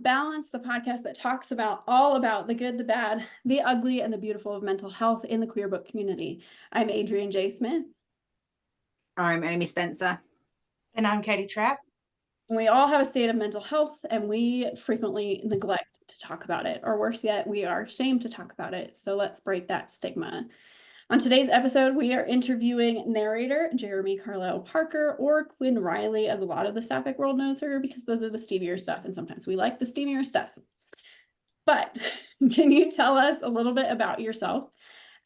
Balance, the podcast that talks about all about the good, the bad, the ugly, and the beautiful of mental health in the queer book community. I'm Adrienne J. Smith. I'm Amy Spencer. And I'm Katie Trapp. And we all have a state of mental health, and we frequently neglect to talk about it, or worse yet, we are ashamed to talk about it. So let's break that stigma. On today's episode, we are interviewing narrator Jeremy Carlisle Parker, or Quinn Riley, as a lot of the sapphic world knows her, because those are the steamier stuff, and sometimes we like the steamier stuff. But can you tell us a little bit about yourself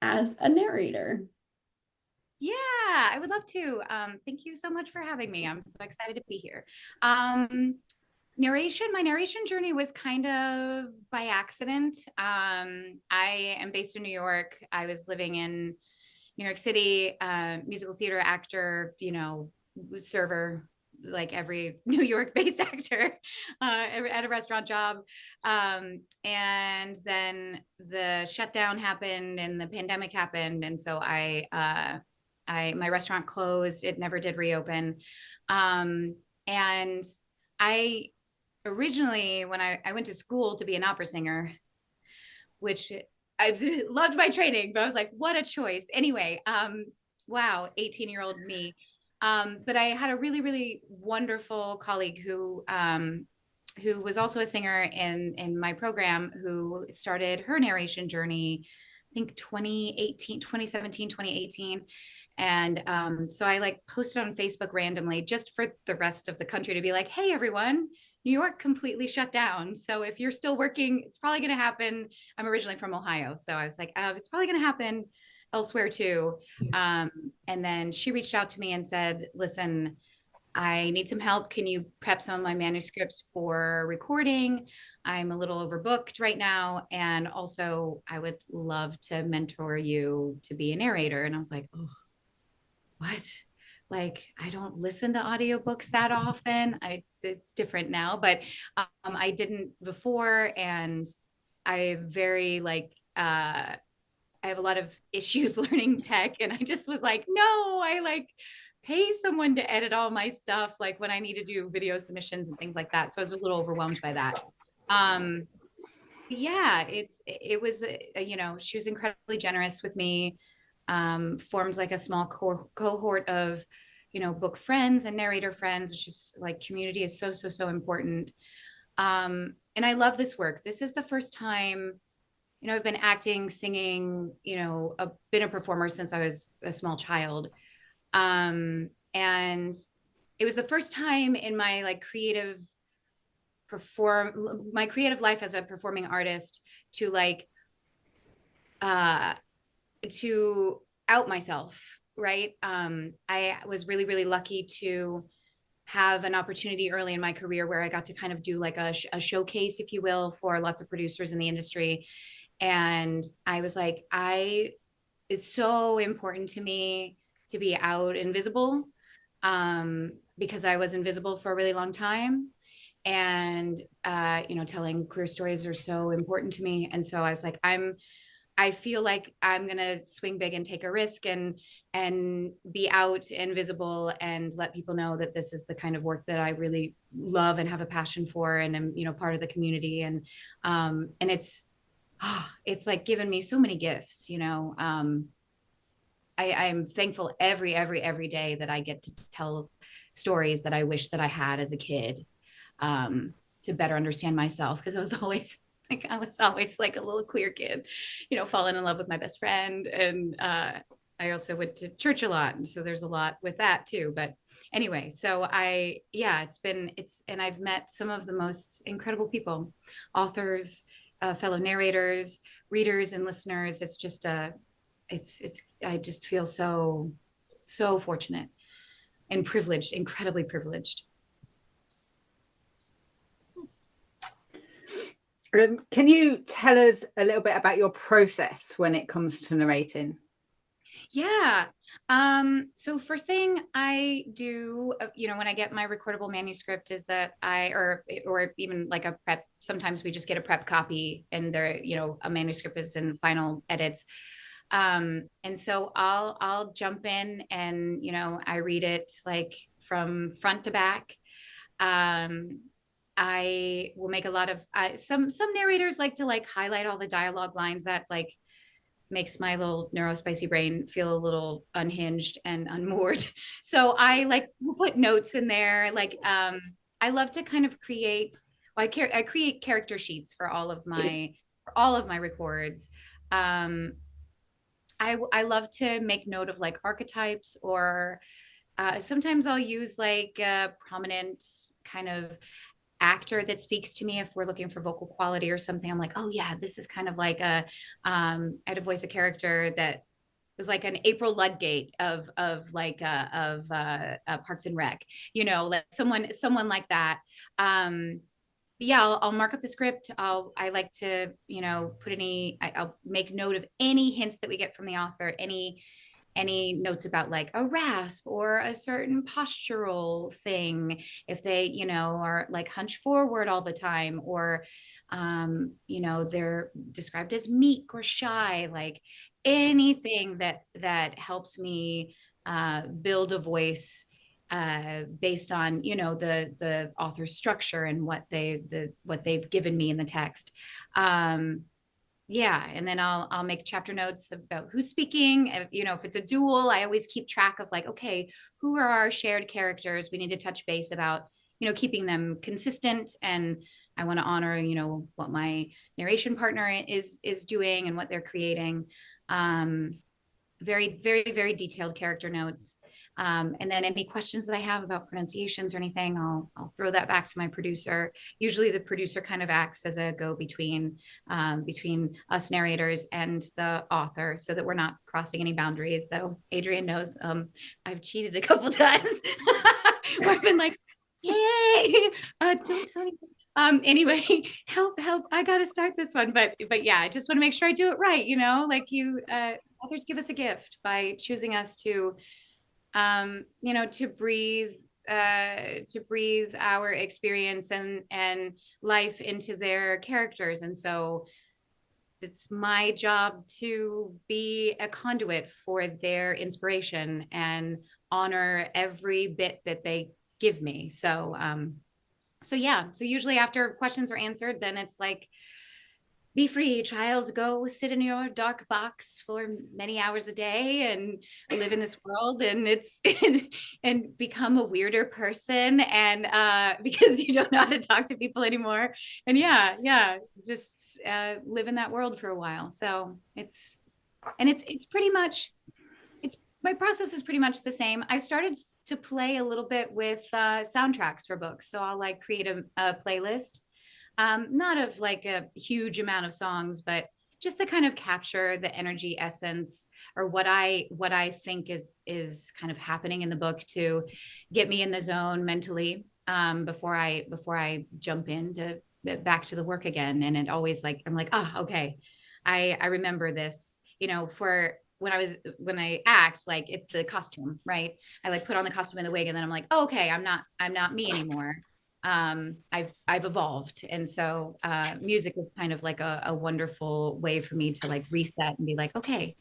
as a narrator? Yeah, I would love to. Thank you so much for having me. I'm so excited to be here. My narration journey was kind of by accident. I am based in New York. I was living in New York City, musical theater actor, server, like every New York based actor, at a restaurant job. And then the shutdown happened and the pandemic happened. And so my restaurant closed. It never did reopen. And I originally, when I went to school to be an opera singer, which I loved my training, but I was like, what a choice. Anyway, wow, 18-year-old me. But I had a really, really wonderful colleague who was also a singer in my program, who started her narration journey, I think 2017, 2018. And so I posted on Facebook randomly just for the rest of the country to be like, hey, everyone, New York completely shut down. So if you're still working, it's probably going to happen. I'm originally from Ohio. So I was like, it's probably going to happen elsewhere too. And then she reached out to me and said, listen, I need some help. Can you prep some of my manuscripts for recording? I'm a little overbooked right now. And also I would love to mentor you to be a narrator. And I was like, oh, what? Like, I don't listen to audiobooks that often. It's different now, but I didn't before. And I have a lot of issues learning tech. And I just was like, no, I pay someone to edit all my stuff, like when I need to do video submissions and things like that. So I was a little overwhelmed by that. Yeah, she was incredibly generous with me. Formed like a small cohort of, book friends and narrator friends, which is like community is so, so, so important. And I love this work. This is the first time, I've been acting, singing, been a performer since I was a small child. And it was the first time in my creative life as a performing artist to out myself, right? I was really, really lucky to have an opportunity early in my career where I got to kind of do like a showcase, if you will, for lots of producers in the industry. And I was like, it's so important to me to be out and visible, because I was invisible for a really long time. And, telling queer stories are so important to me. And so I was like, I feel like I'm going to swing big and take a risk and be out and visible and let people know that this is the kind of work that I really love and have a passion for. And I'm, part of the community. And it's like given me so many gifts, I'm thankful every day that I get to tell stories that I wish that I had as a kid, to better understand myself. Because I was always like a little queer kid, falling in love with my best friend. And I also went to church a lot. And so there's a lot with that too. But anyway, so and I've met some of the most incredible people, authors, fellow narrators, readers, and listeners. It's just I just feel so, so fortunate and privileged, incredibly privileged. Can you tell us a little bit about your process when it comes to narrating? Yeah. So first thing I do, when I get my recordable manuscript is that or even like a prep, sometimes we just get a prep copy and there, a manuscript is in final edits. And so I'll jump in and, I read it like from front to back. I will make a lot of some narrators like to like highlight all the dialogue lines that like makes my little neurospicy brain feel a little unhinged and unmoored. So I like put notes in there. Like I love to kind of create. Well, I create character sheets for all of my records. I love to make note of like archetypes, or sometimes I'll use like a prominent kind of actor that speaks to me if we're looking for vocal quality or something. I'm like, oh yeah, this is kind of like a I had to voice a character that was like an April Ludgate of Parks and Rec, you know, like someone like that. Yeah, I'll mark up the script. I like to, you know, I'll make note of any hints that we get from the author, any notes about like a rasp or a certain postural thing, if they, you know, are like hunch forward all the time, or you know, they're described as meek or shy, like anything that helps me build a voice based on, you know, the author's structure and what they've given me in the text. Yeah, and then I'll make chapter notes about who's speaking. You know, if it's a duel, I always keep track of like, okay, who are our shared characters? We need to touch base about, you know, keeping them consistent, and I want to honor, you know, what my narration partner is doing and what they're creating. Very, very, very detailed character notes. And then any questions that I have about pronunciations or anything, I'll throw that back to my producer. Usually the producer kind of acts as a go-between between us narrators and the author, so that we're not crossing any boundaries. Though Adrian knows I've cheated a couple times. I've been like, yay, don't tell me. Anyway, help, I gotta start this one. But yeah, I just want to make sure I do it right, you know, like you authors give us a gift by choosing us to you know, to breathe our experience and life into their characters. And so it's my job to be a conduit for their inspiration and honor every bit that they give me. So so yeah, so usually after questions are answered, then it's like, be free, child. Go sit in your dark box for many hours a day and live in this world, and and become a weirder person, and because you don't know how to talk to people anymore. And yeah, just live in that world for a while. So it's pretty much, it's my process is pretty much the same. I started to play a little bit with soundtracks for books, so I'll like create a playlist, not of like a huge amount of songs, but just to kind of capture the energy, essence, or what I think is kind of happening in the book, to get me in the zone mentally, before I jump into back to the work again. And it always like, I'm like, okay, I remember this, you know, for when I act, like it's the costume, right? I like put on the costume and the wig, and then I'm like, oh, okay, I'm not me anymore. I've evolved. And so music is kind of like a wonderful way for me to like reset and be like, okay,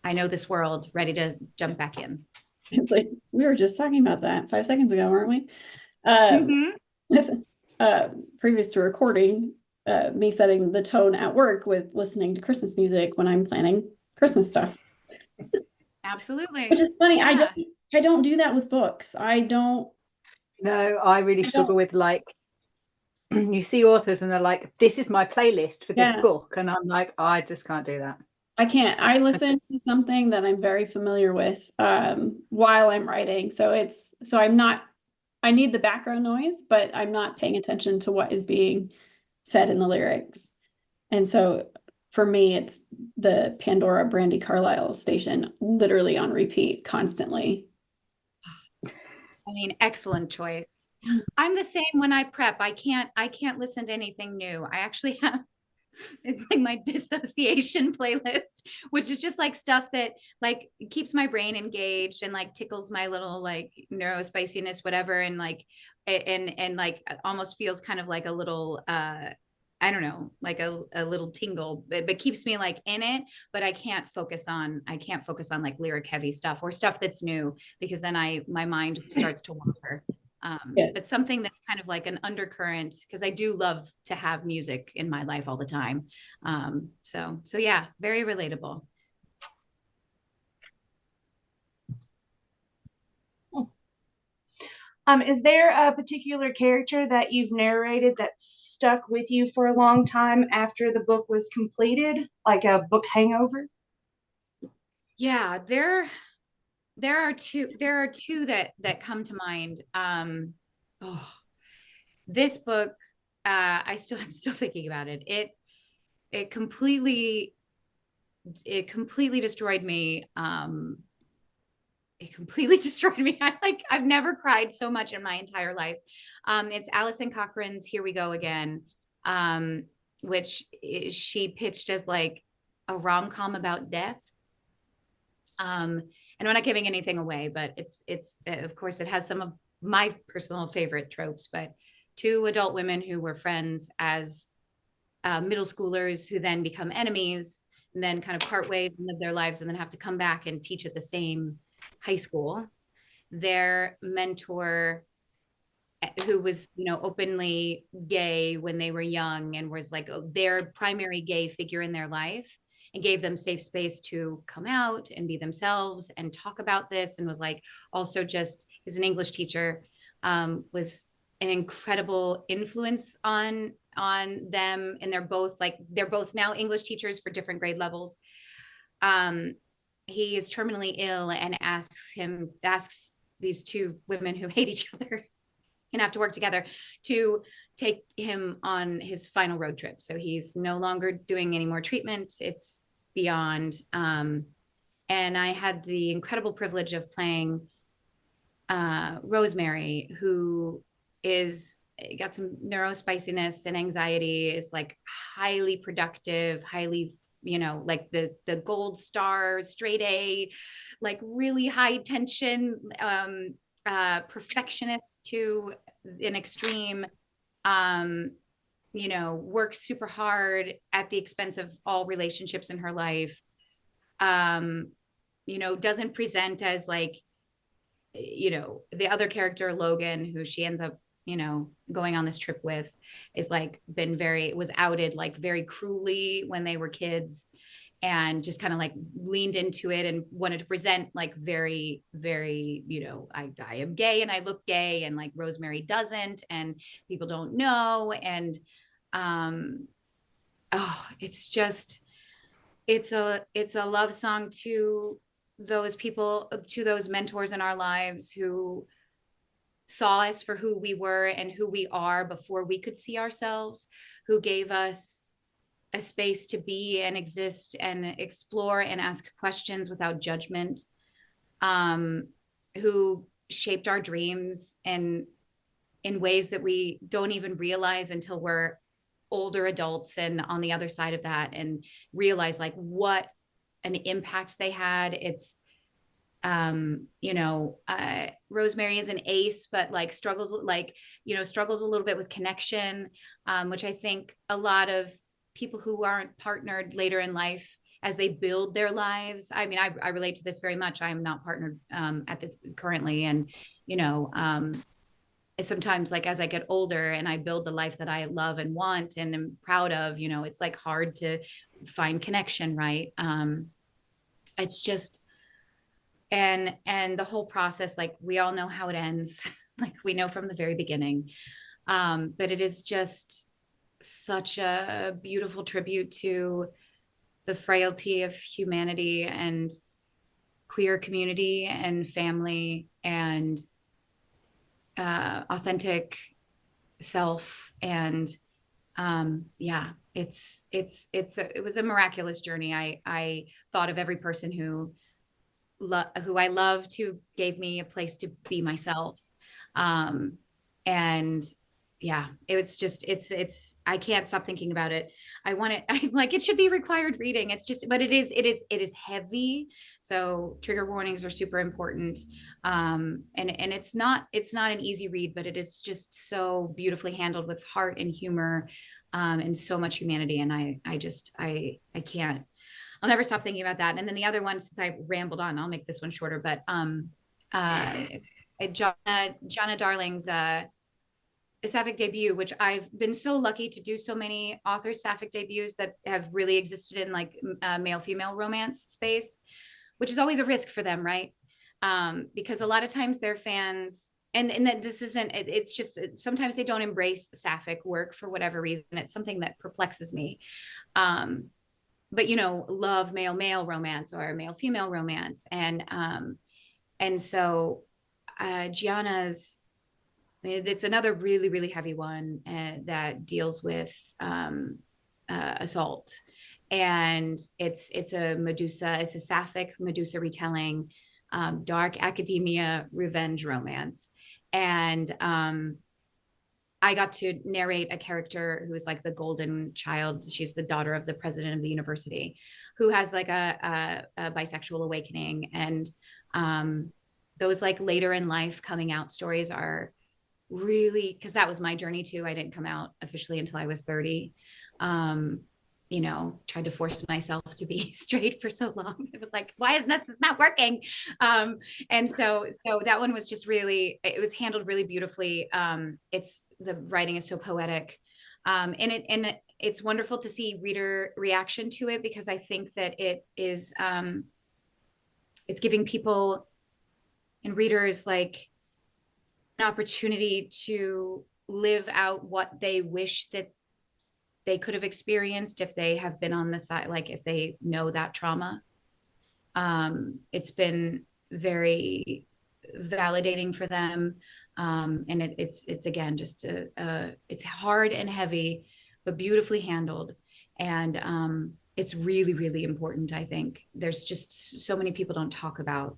I know this world, ready to jump back in. It's like, we were just talking about that 5 seconds ago, weren't we? Previous to recording, me setting the tone at work with listening to Christmas music when I'm planning Christmas stuff. Absolutely. Which is funny. Yeah. I don't do that with books. No, I really struggle with like, you see authors and they're like, this is my playlist for this book. And I'm like, I just can't do that. I can't. I listen to something that I'm very familiar with while I'm writing. So I need the background noise, but I'm not paying attention to what is being said in the lyrics. And so for me, it's the Pandora Brandy Carlisle station, literally on repeat constantly. I mean, excellent choice. I'm the same when I prep. I can't listen to anything new. I actually have, it's like my dissociation playlist, which is just like stuff that like keeps my brain engaged and like tickles my little like neurospiciness, whatever. And like, and like almost feels kind of like a little, I don't know, like a little tingle, but keeps me like in it. But I can't focus on like lyric heavy stuff or stuff that's new, because then my mind starts to wander. But something that's kind of like an undercurrent, because I do love to have music in my life all the time. So yeah, very relatable. Is there a particular character that you've narrated that stuck with you for a long time after the book was completed, like a book hangover? Yeah, there are two that come to mind. This book, I'm still thinking about it. It completely destroyed me. It completely destroyed me. I've never cried so much in my entire life. It's Alison Cochran's Here We Go Again, which she pitched as like a rom-com about death. And we're not giving anything away, but it's of course it has some of my personal favorite tropes, but two adult women who were friends as middle schoolers who then become enemies and then kind of part ways and live their lives and then have to come back and teach at the same high school. Their mentor, who was, openly gay when they were young and was like their primary gay figure in their life, and gave them safe space to come out and be themselves and talk about this, and was like also just is an English teacher, was an incredible influence on them. And they're both now English teachers for different grade levels. He is terminally ill and asks these two women who hate each other and have to work together to take him on his final road trip. So he's no longer doing any more treatment. It's beyond. And I had the incredible privilege of playing Rosemary, who got some neurospiciness and anxiety, is like highly productive, highly, like the gold star, straight A, like really high tension, perfectionist to an extreme, works super hard at the expense of all relationships in her life, doesn't present as like, the other character, Logan, who she ends up, going on this trip with, is like was outed like very cruelly when they were kids, and just kind of like leaned into it and wanted to present like very, very, I am gay and I look gay, and like Rosemary doesn't, and people don't know. And it's a love song to those people, to those mentors in our lives who saw us for who we were and who we are before we could see ourselves, who gave us a space to be and exist and explore and ask questions without judgment, who shaped our dreams and in ways that we don't even realize until we're older adults and on the other side of that, and realize like what an impact they had. It's Rosemary is an ace, but like struggles a little bit with connection, which I think a lot of people who aren't partnered later in life, as they build their lives. I mean, I relate to this very much. I'm not partnered currently. And, sometimes like as I get older and I build the life that I love and want and am proud of, it's like hard to find connection. Right. It's just, and the whole process, like we all know how it ends, like we know from the very beginning. But it is just such a beautiful tribute to the frailty of humanity and queer community and family and authentic self. And it was a miraculous journey. I thought of every person who I loved, who gave me a place to be myself. And yeah, I can't stop thinking about it. It should be required reading. But it is heavy. So trigger warnings are super important. And it's not an easy read, but it is just so beautifully handled with heart and humor, and so much humanity. And I can't, I'll never stop thinking about that. And then the other one, since I rambled on, I'll make this one shorter, but Gianna Darling's sapphic debut, which I've been so lucky to do so many authors' sapphic debuts that have really existed in like male-female romance space, which is always a risk for them, right? Because a lot of times their fans, and that this isn't, it's just sometimes they don't embrace sapphic work for whatever reason. It's something that perplexes me. But love male-male romance or male-female romance, and so Gianna's, I mean, it's another really, really heavy one that deals with assault, and it's a Medusa, it's a sapphic Medusa retelling, dark academia revenge romance, and I got to narrate a character who is like the golden child. She's the daughter of the president of the university, who has like a bisexual awakening, and those like later in life coming out stories are really, because that was my journey too. I didn't come out officially until I was 30. Tried to force myself to be straight for so long. It was like, why is this not working? And so that one was just really, it was handled really beautifully. The writing is so poetic. And it's wonderful to see reader reaction to it, because I think that it is, it's giving people and readers like an opportunity to live out what they wish that they could have experienced if they have been on the side, like if they know that trauma. It's been very validating for them. And it's again, just it's hard and heavy, but beautifully handled. And it's really, really important. I think there's just so many people don't talk about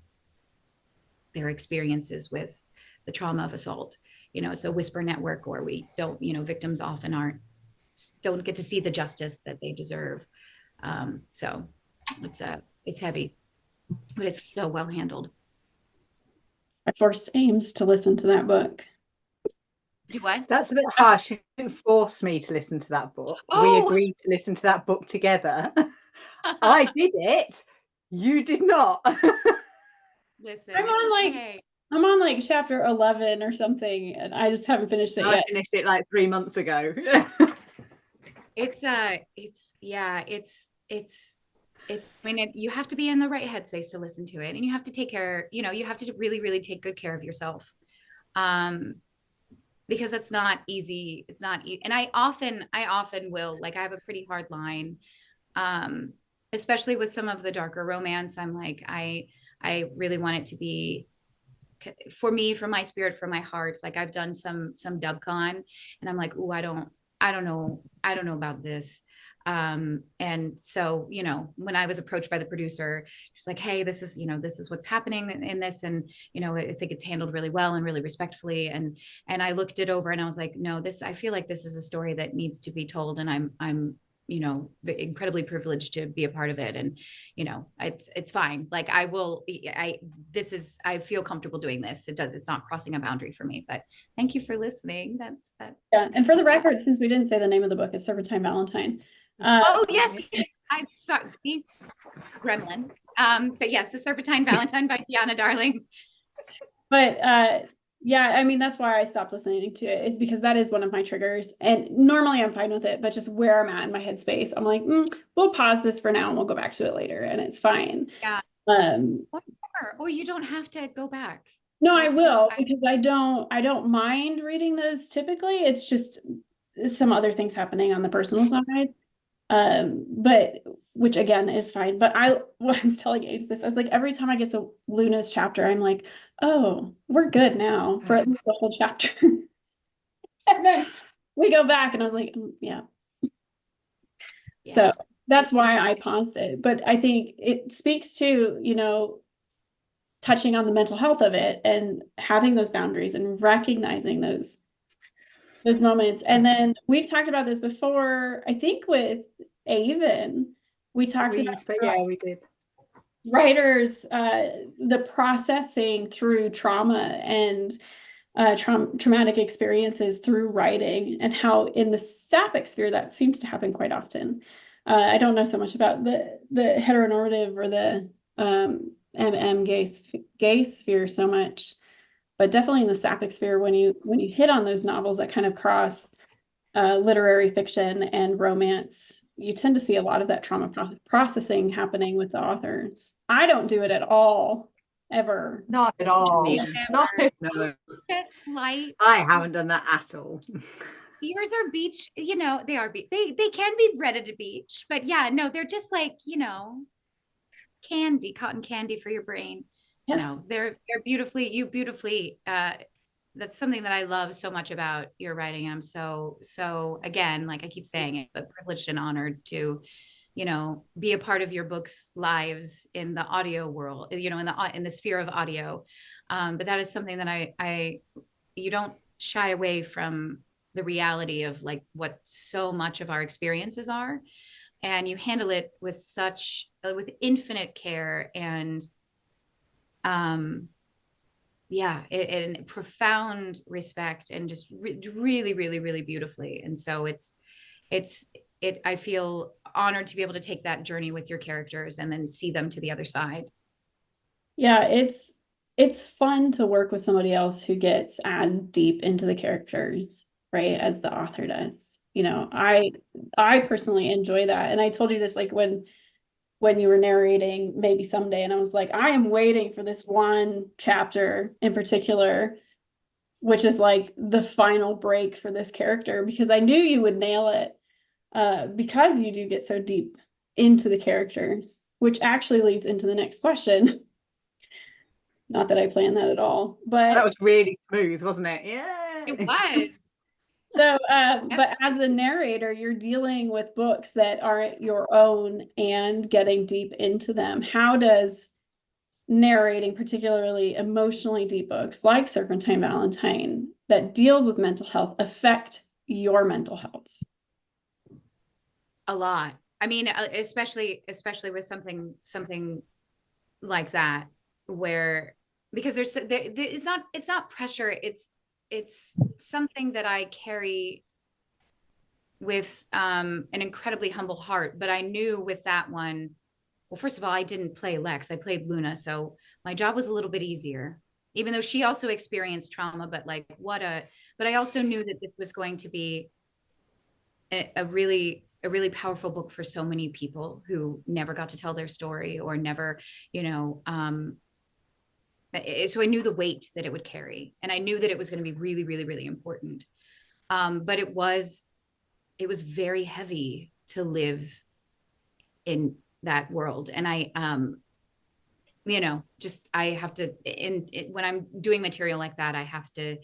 their experiences with the trauma of assault. It's a whisper network, or we don't, victims often don't get to see the justice that they deserve. So it's heavy, but it's so well handled. I forced Ames to listen to that book. Do what? That's a bit harsh. You didn't force me to listen to that book. Oh! We agreed to listen to that book together. I did it. You did not. Listen, I'm on like chapter 11 or something, and I just haven't finished it yet. I finished it like 3 months ago. You have to be in the right headspace to listen to it, and you have to take care, you have to really, really take good care of yourself. Because it's not easy. It's not, and I often will, like, I have a pretty hard line, especially with some of the darker romance. I'm like, I really want it to be, for me, for my spirit, for my heart. Like, I've done some dubcon, and I'm like, oh, I don't know about this. And so, when I was approached by the producer, she's like, hey, this is what's happening in this. And, I think it's handled really well and really respectfully. And I looked it over, and I was like, no, I feel like this is a story that needs to be told. And I'm incredibly privileged to be a part of it. And, it's fine. Like, I feel comfortable doing this. It's not crossing a boundary for me, but thank you for listening. That's that. Yeah. And for the record, since we didn't say the name of the book, it's Serpentine Valentine. Oh yes, I'm sorry, Steve Gremlin. But yes, The Serpentine Valentine by Gianna Darling. But yeah, I mean, that's why I stopped listening to it, is because that is one of my triggers. And normally I'm fine with it, but just where I'm at in my headspace, I'm like, we'll pause this for now and we'll go back to it later, and it's fine. Yeah. Or you don't have to go back. No, I will, because I don't mind reading those typically. It's just some other things happening on the personal side. But which again is fine. But I was telling Abe this, I was like, every time I get to Luna's chapter, I'm like, oh, we're good now for at least the whole chapter. And then we go back, and I was like, yeah. So that's why I paused it. But I think it speaks to, touching on the mental health of it and having those boundaries and recognizing those moments. And then we've talked about this before, I think with Avon, we talked about, yeah, we did. Writers, the processing through trauma and traumatic experiences through writing, and how in the sapphic sphere that seems to happen quite often. I don't know so much about the heteronormative or the gay sphere so much, but definitely in the sapphic sphere, when you hit on those novels that kind of cross literary fiction and romance, you tend to see a lot of that trauma processing happening with the authors. I don't do it at all, ever. Not at all. Neither. Not No, It's just light. I haven't done that at all. Yours are beach, you know, they are they can be read at a beach, but yeah, no, they're just like, you know, candy, cotton candy for your brain. Yeah. No, they're beautifully that's something that I love so much about your writing. I'm so again, like I keep saying it, but privileged and honored to, you know, be a part of your books' lives in the audio world, you know, in the sphere of audio. But that is something that you don't shy away from the reality of like what so much of our experiences are, and you handle it with infinite care and and profound respect, and just really beautifully. And so I feel honored to be able to take that journey with your characters and then see them to the other side. Yeah, it's fun to work with somebody else who gets as deep into the characters, right, as the author does. You know, I personally enjoy that. And I told you this like when you were narrating Maybe Someday, and I was like, I am waiting for this one chapter in particular, which is like the final break for this character, because I knew you would nail it, because you do get so deep into the characters, which actually leads into the next question. Not that I planned that at all, but that was really smooth, wasn't it? Yeah, It was. So, but as a narrator, you're dealing with books that aren't your own and getting deep into them. How does narrating, particularly emotionally deep books like Serpentine Valentine, that deals with mental health, affect your mental health? A lot. I mean, especially with something like that, where because it's not pressure. It's something that I carry with an incredibly humble heart. But I knew with that one, well, first of all, I didn't play Lex. I played Luna, so my job was a little bit easier, even though she also experienced trauma. But but I also knew that this was going to be a really powerful book for so many people who never got to tell their story or never, you know, so I knew the weight that it would carry, and I knew that it was going to be really important. But it was very heavy to live in that world. And I, you know, just, I have to, when I'm doing material like that, I have to,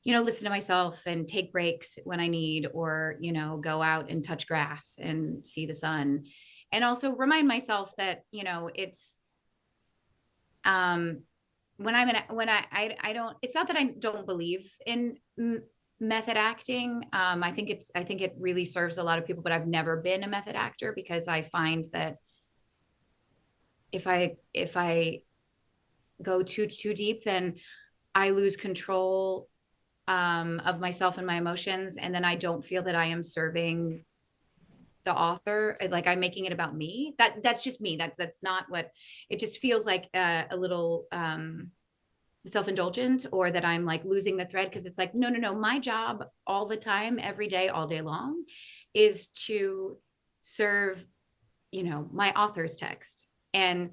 you know, listen to myself and take breaks when I need, or, you know, go out and touch grass and see the sun. And also remind myself that, you know, it's, when I don't, it's not that I don't believe in method acting. I think it really serves a lot of people, but I've never been a method actor, because I find that if I go too deep, then I lose control of myself and my emotions, and then I don't feel that I am serving the author. Like I'm making it about me. That's just me. That's not what it just feels like. A little self-indulgent, or that I'm like losing the thread, because it's like no, my job all the time, every day, all day long, is to serve, you know, my author's text, and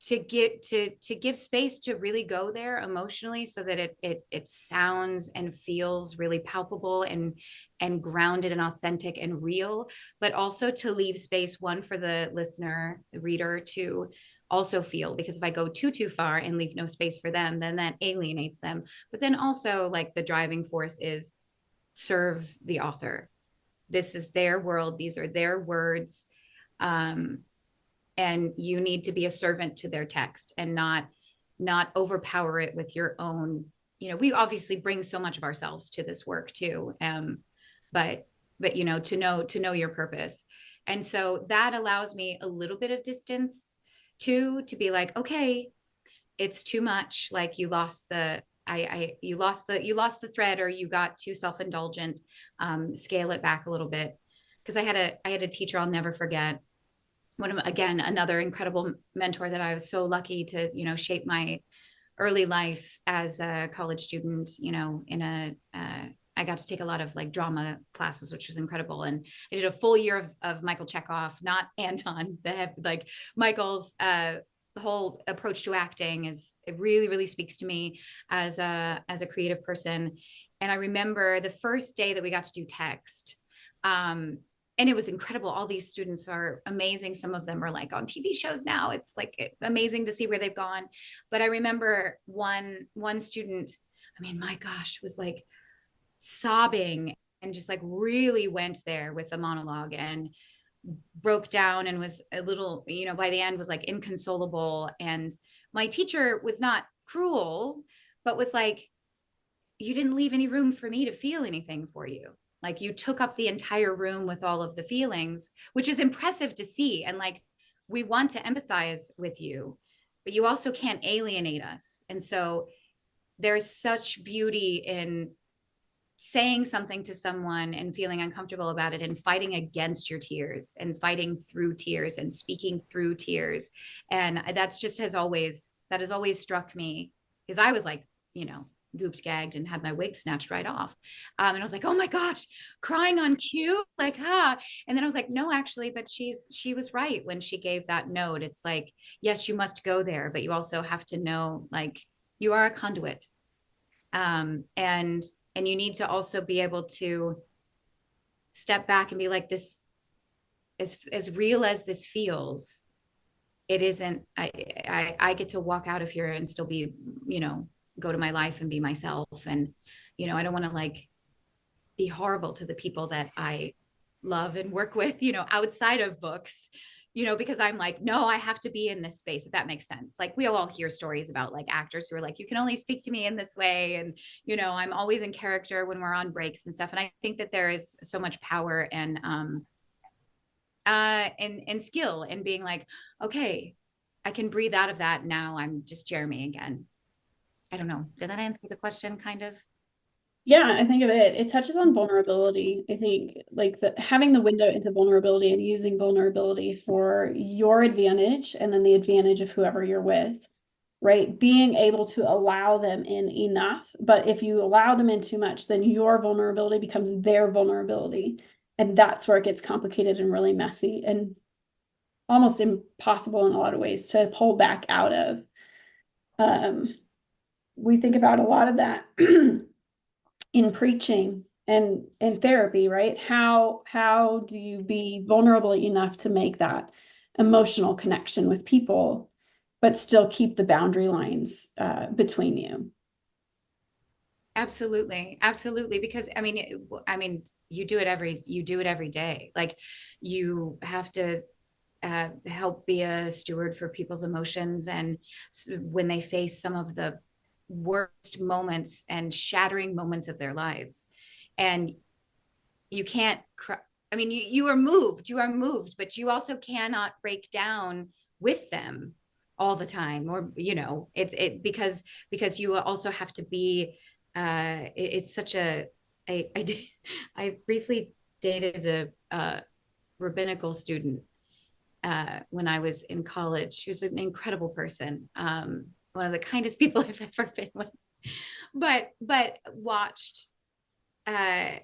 to give space to really go there emotionally, so that it sounds and feels really palpable and grounded and authentic and real, but also to leave space, one, for the listener, the reader, to also feel, because if I go too far and leave no space for them, then that alienates them. But then also, like, the driving force is serve the author. This is their world, these are their words, and you need to be a servant to their text, and not overpower it with your own, you know, we obviously bring so much of ourselves to this work too, but you know, to know your purpose. And so that allows me a little bit of distance to be like, okay, it's too much. Like you lost the thread, or you got too self-indulgent. Scale it back a little bit. Because I had a teacher I'll never forget. Again, another incredible mentor that I was so lucky to, you know, shape my early life as a college student, you know, I got to take a lot of like drama classes, which was incredible. And I did a full year of Michael Chekhov, not Anton, like Michael's, the whole approach to acting it really, really speaks to me as a creative person. And I remember the first day that we got to do text, and it was incredible. All these students are amazing. Some of them are like on TV shows now. It's like amazing to see where they've gone. But I remember one student, I mean, my gosh, was like sobbing and just like really went there with the monologue and broke down and was a little, you know, by the end was like inconsolable. And my teacher was not cruel, but was like, you didn't leave any room for me to feel anything for you. Like you took up the entire room with all of the feelings, which is impressive to see. And like, we want to empathize with you, but you also can't alienate us. And so there's such beauty in saying something to someone and feeling uncomfortable about it and fighting against your tears and fighting through tears and speaking through tears. And that has always struck me, because I was like, you know, gooped, gagged, and had my wig snatched right off. And I was like, oh my gosh, crying on cue, like, And then I was like, no, actually, but she was right when she gave that note. It's like, yes, you must go there, but you also have to know, like, you are a conduit. And you need to also be able to step back and be like, this, as real as this feels, it isn't, I get to walk out of here and still be, you know, go to my life and be myself. And, you know, I don't want to like be horrible to the people that I love and work with, you know, outside of books, you know, because I'm like, no, I have to be in this space, if that makes sense. Like we all hear stories about like actors who are like, you can only speak to me in this way. And, you know, I'm always in character when we're on breaks and stuff. And I think that there is so much power and skill in being like, okay, I can breathe out of that. Now I'm just Jeremy again. I don't know. Did that answer the question kind of? Yeah, I think of it touches on vulnerability. I think like having the window into vulnerability and using vulnerability for your advantage and then the advantage of whoever you're with, right? Being able to allow them in enough, but if you allow them in too much, then your vulnerability becomes their vulnerability. And that's where it gets complicated and really messy and almost impossible in a lot of ways to pull back out of. We think about a lot of that in preaching and in therapy, right? How do you be vulnerable enough to make that emotional connection with people, but still keep the boundary lines between you? Absolutely. Because I mean, you do it every day. Like you have to help be a steward for people's emotions. And when they face some of the worst moments and shattering moments of their lives, and you can't cry. I mean, you are moved, but you also cannot break down with them all the time, or, you know, because you also have to be, it's such I briefly dated a rabbinical student when I was in college. She was an incredible person. One of the kindest people I've ever been with, but I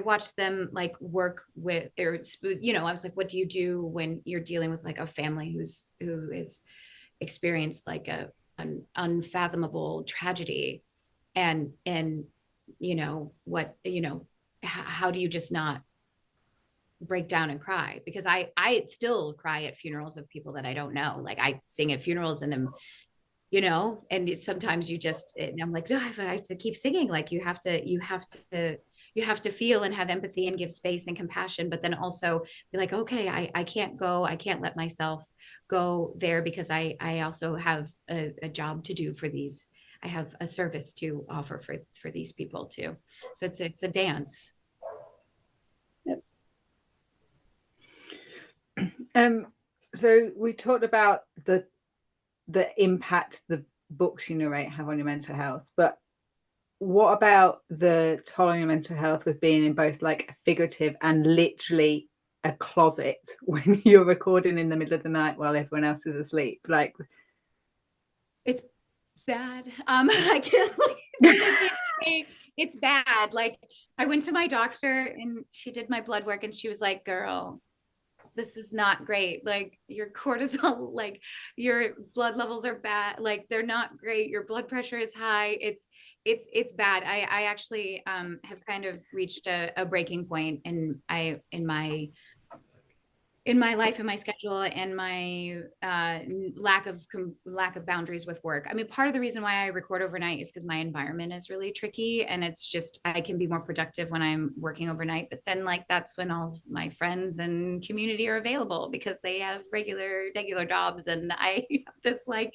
watched them like work with, or, you know, I was like, what do you do when you're dealing with like a family who is experienced like an unfathomable tragedy, and you know what, you know, how do you just not break down and cry? Because I still cry at funerals of people that I don't know. Like I sing at funerals and I'm, you know, and sometimes you just, and I'm like, no, I have to keep singing. Like you have to feel and have empathy and give space and compassion, but then also be like, okay, I can't let myself go there, because I also have a job to do for these. I have a service to offer for these people too. So it's a dance. Yep. So we talked about the impact the books you narrate have on your mental health, but what about the toll on your mental health with being in both like figurative and literally a closet when you're recording in the middle of the night while everyone else is asleep? Like, it's bad. I can't, like, I can't say it's bad. Like, I went to my doctor and she did my blood work and she was like, girl, this is not great. Like, your cortisol, like your blood levels are bad. Like, they're not great. Your blood pressure is high. It's bad. I actually have kind of reached a breaking point in my life and my schedule and my lack of boundaries with work. I mean, part of the reason why I record overnight is because my environment is really tricky, and it's just, I can be more productive when I'm working overnight. But then, like, that's when all of my friends and community are available because they have regular jobs, and I have this, like,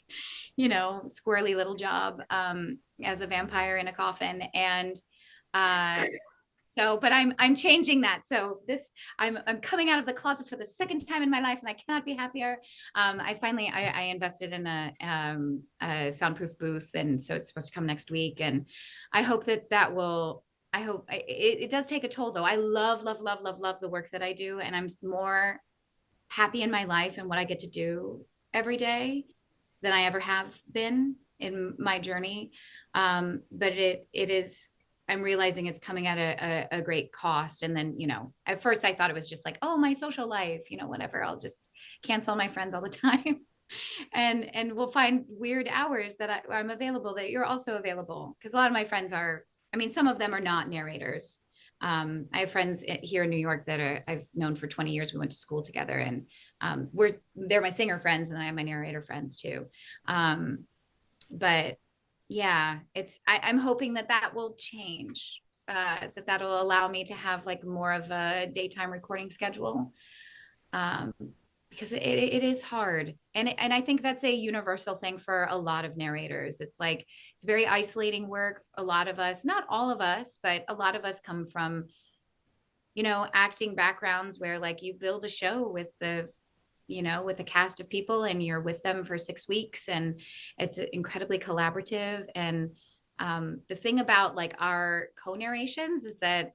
squirrely little job as a vampire in a coffin. And but I'm changing that. So I'm coming out of the closet for the second time in my life, and I cannot be happier. I invested in a soundproof booth, and so it's supposed to come next week. And I hope that will. I hope it does take a toll, though. I love the work that I do, and I'm more happy in my life and what I get to do every day than I ever have been in my journey. But it is. I'm realizing it's coming at a great cost. And then, at first I thought it was just like, oh, my social life, whatever, I'll just cancel my friends all the time. and we'll find weird hours that I'm available, that you're also available. Because a lot of my friends some of them are not narrators. I have friends here in New York that I've known for 20 years. We went to school together, and they're my singer friends, and then I have my narrator friends too. But yeah, I'm hoping that will change, that'll allow me to have like more of a daytime recording schedule, because it is hard. And I think that's a universal thing for a lot of narrators. It's like, it's very isolating work. A lot of us, not all of us, but a lot of us come from, acting backgrounds where, like, you build a show with a cast of people, and you're with them for 6 weeks, and it's incredibly collaborative. And the thing about, like, our co-narrations is that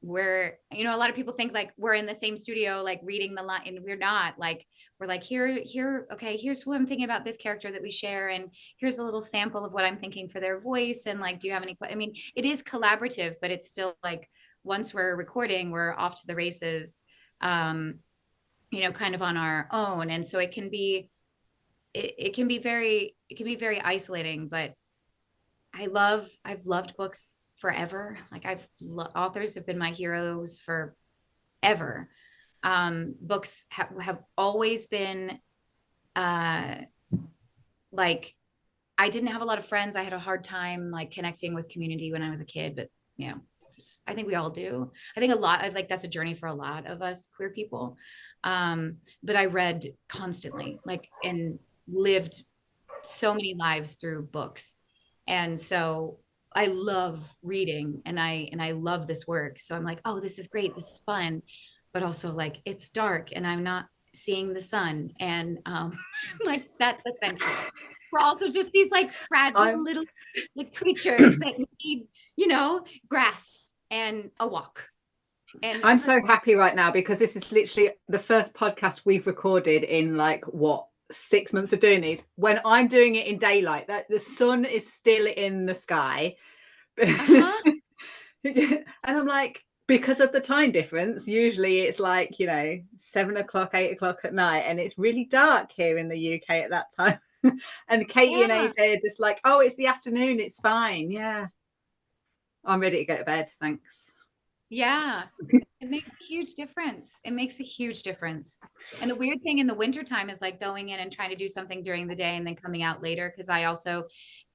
we're, a lot of people think like we're in the same studio, like reading the line, and we're not. Like, we're like, here, okay, here's who I'm thinking about, this character that we share, and here's a little sample of what I'm thinking for their voice. And like, do you have any, it is collaborative, but it's still like, once we're recording, we're off to the races. Kind of on our own. And so it can be very isolating. But I've loved books forever. Like, authors have been my heroes forever. Books have always been, like, I didn't have a lot of friends. I had a hard time, like, connecting with community when I was a kid, but I think we all do. I think that's a journey for a lot of us queer people. But I read constantly, like, and lived so many lives through books. And so I love reading, and I love this work. So I'm like, oh, this is great. This is fun. But also, like, it's dark and I'm not seeing the sun. And like, that's essential. We're also just these, like, fragile little, like, creatures that need, grass and a walk. And I'm so happy right now, because this is literally the first podcast we've recorded in, like, 6 months of doing these, when I'm doing it in daylight, that the sun is still in the sky. And I'm like, because of the time difference, usually it's like, 7 o'clock, 8 o'clock at night, and it's really dark here in the UK at that time. And Katie and AJ are just like, oh, it's the afternoon, it's fine. Yeah, I'm ready to go to bed, thanks. Yeah, it makes a huge difference. And the weird thing in the wintertime is, like, going in and trying to do something during the day and then coming out later, because I also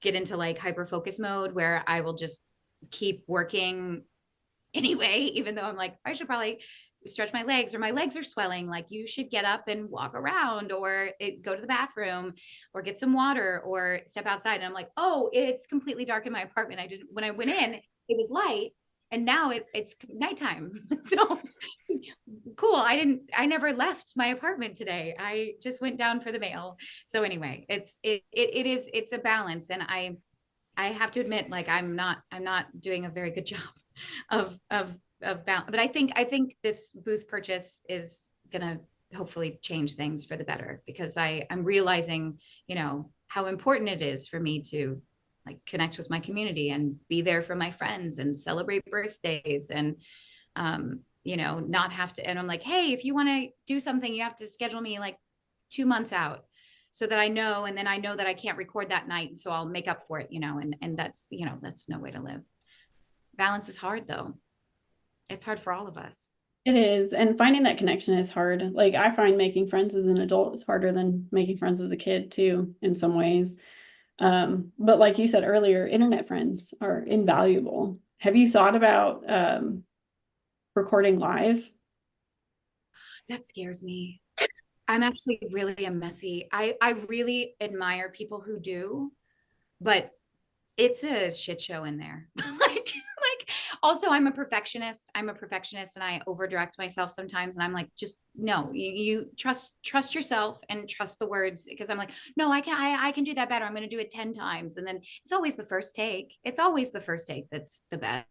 get into, like, hyper focus mode, where I will just keep working anyway, even though I'm like, I should probably stretch my legs, or my legs are swelling. Like, you should get up and walk around, or go to the bathroom, or get some water, or step outside. And I'm like, oh, it's completely dark in my apartment. When I went in, it was light, and now it's nighttime. So cool. I never left my apartment today. I just went down for the mail. So anyway, it's a balance. And I have to admit, like, I'm not doing a very good job of balance. But I think this booth purchase is gonna hopefully change things for the better, because I'm realizing, you know, how important it is for me to like connect with my community and be there for my friends and celebrate birthdays and, you know, not have to, and I'm like, hey, if you want to do something, you have to schedule me like 2 months out so that I know, and then I know that I can't record that night. So I'll make up for it, you know, and that's, you know, that's no way to live. Balance is hard though. It's hard for all of us. It is. And finding that connection is hard. Like I find making friends as an adult is harder than making friends as a kid too, in some ways. But like you said earlier, internet friends are invaluable. Have you thought about recording live? That scares me. I'm actually really a messy. I really admire people who do, but it's a shit show in there. like also I'm a perfectionist. I'm a perfectionist and I overdirect myself sometimes. And I'm like, just no, you trust yourself and trust the words. Because I'm like, no, I can do that better. I'm going to do it 10 times. And then it's always the first take. It's always the first take that's the best.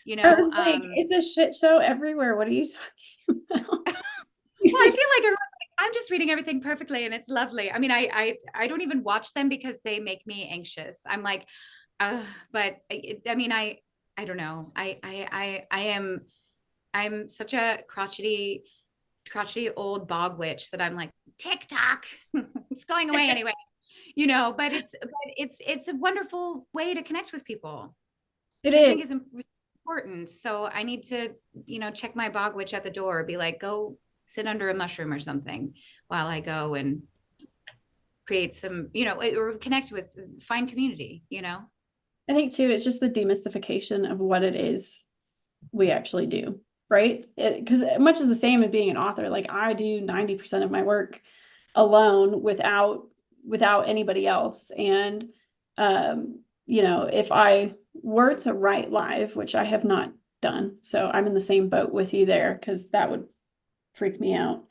You I know, was like, it's a shit show everywhere. What are you talking about? well, I feel like I'm just reading everything perfectly and it's lovely. I mean, I don't even watch them because they make me anxious. I'm like, but I mean, I don't know. I'm such a crotchety old bog witch that I'm like, TikTok, it's going away anyway, you know, but it's a wonderful way to connect with people. It I is. think is important. So I need to, you know, check my bog witch at the door, be like, go sit under a mushroom or something while I go and create some, you know, or connect with, find community, you know? I think too, it's just the demystification of what it is we actually do, right? Because much is the same as being an author. Like I do 90% of my work alone without anybody else. And you know, if I were to write live, which I have not done, so I'm in the same boat with you there, because that would freak me out.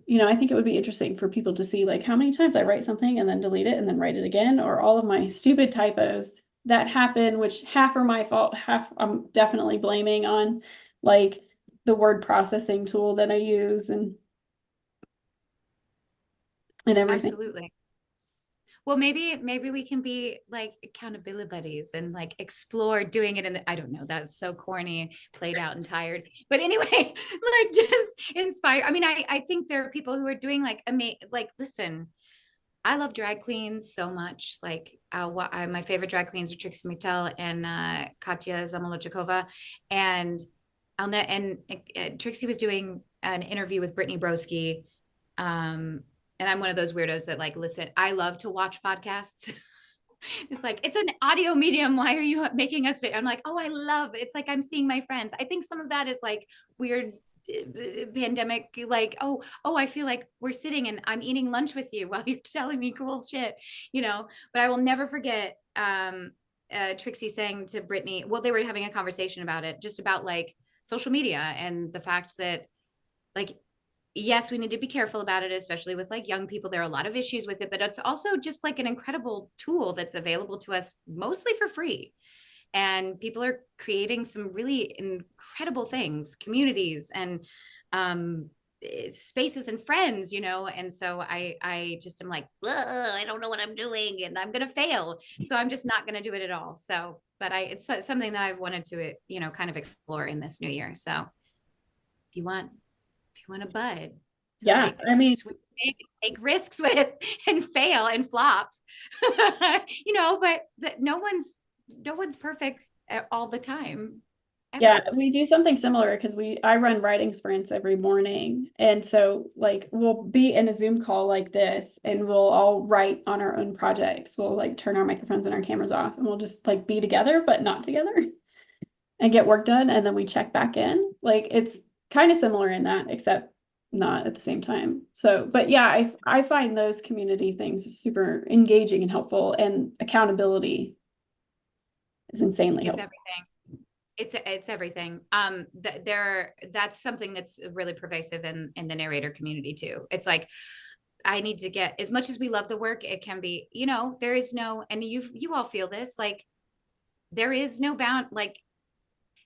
You know, I think it would be interesting for people to see like how many times I write something and then delete it and then write it again, or all of my stupid typos that happen, which half are my fault, half I'm definitely blaming on like the word processing tool that I use and everything. Absolutely. Well, maybe we can be like accountability buddies and like explore doing it. And I don't know, that's so corny, played out and tired. But anyway, like just inspire. I mean, I think there are people who are doing like listen, I love drag queens so much. Like my favorite drag queens are Trixie Mattel and Katya Zamolodchikova. And Trixie was doing an interview with Brittany Broski. And I'm one of those weirdos that like, listen, I love to watch podcasts. It's like, it's an audio medium. Why are you making us? I'm like, oh, I love it. It's like, I'm seeing my friends. I think some of that is like weird pandemic, like, oh, I feel like we're sitting and I'm eating lunch with you while you're telling me cool shit, you know, but I will never forget Trixie saying to Brittany, well, they were having a conversation about it, just about like social media and the fact that like, yes, we need to be careful about it, especially with like young people. There are a lot of issues with it, but it's also just like an incredible tool that's available to us mostly for free. And people are creating some really incredible things, communities and spaces and friends, you know? And so I just am like, I don't know what I'm doing and I'm going to fail. So I'm just not going to do it at all. So, but it's something that I've wanted to, you know, kind of explore in this new year. So if you want a bud, Yeah, like, I mean, take risks with and fail and flop, you know, but no one's perfect all the time. Ever. yeah, we do something similar because I run writing sprints every morning. And so like we'll be in a Zoom call like this and we'll all write on our own projects. We'll like turn our microphones and our cameras off and we'll just like be together, but not together and get work done. And then we check back in. Like it's kind of similar in that, except not at the same time. So, but yeah, I find those community things super engaging and helpful, and accountability is insanely It's helpful. everything. It's everything. That's something that's really pervasive in the narrator community too. It's like, I need to get, as much as we love the work, it can be, you know, there is no, and you all feel this, like there is no bound, like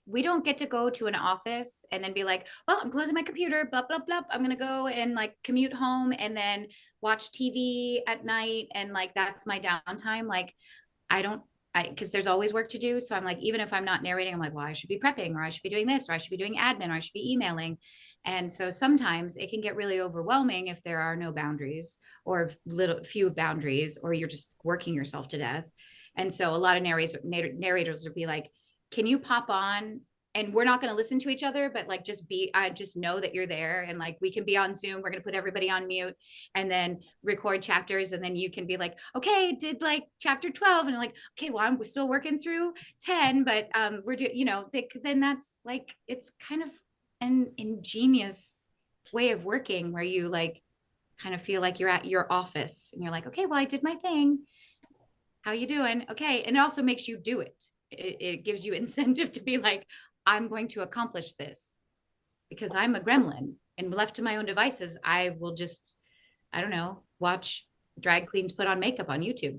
we don't get to go to an office and then be like, well, I'm closing my computer, blah, blah, blah. I'm going to go and like commute home and then watch TV at night. And like, that's my downtime. Like, because there's always work to do. So I'm like, even if I'm not narrating, I'm like, well, I should be prepping, or I should be doing this, or I should be doing admin, or I should be emailing. And so sometimes it can get really overwhelming if there are no boundaries, or few boundaries, or you're just working yourself to death. And so a lot of narrators would be like, can you pop on? And we're not going to listen to each other, but like, I just know that you're there. And like, we can be on Zoom. We're going to put everybody on mute and then record chapters. And then you can be like, okay, did like chapter 12. And like, okay, well, I'm still working through 10, but we're doing, then that's like, it's kind of an ingenious way of working where you like kind of feel like you're at your office and you're like, okay, well, I did my thing. How you doing? Okay. And it also makes you do it. It gives you incentive to be like, I'm going to accomplish this because I'm a gremlin, and left to my own devices, I will just, I don't know, watch drag queens put on makeup on YouTube.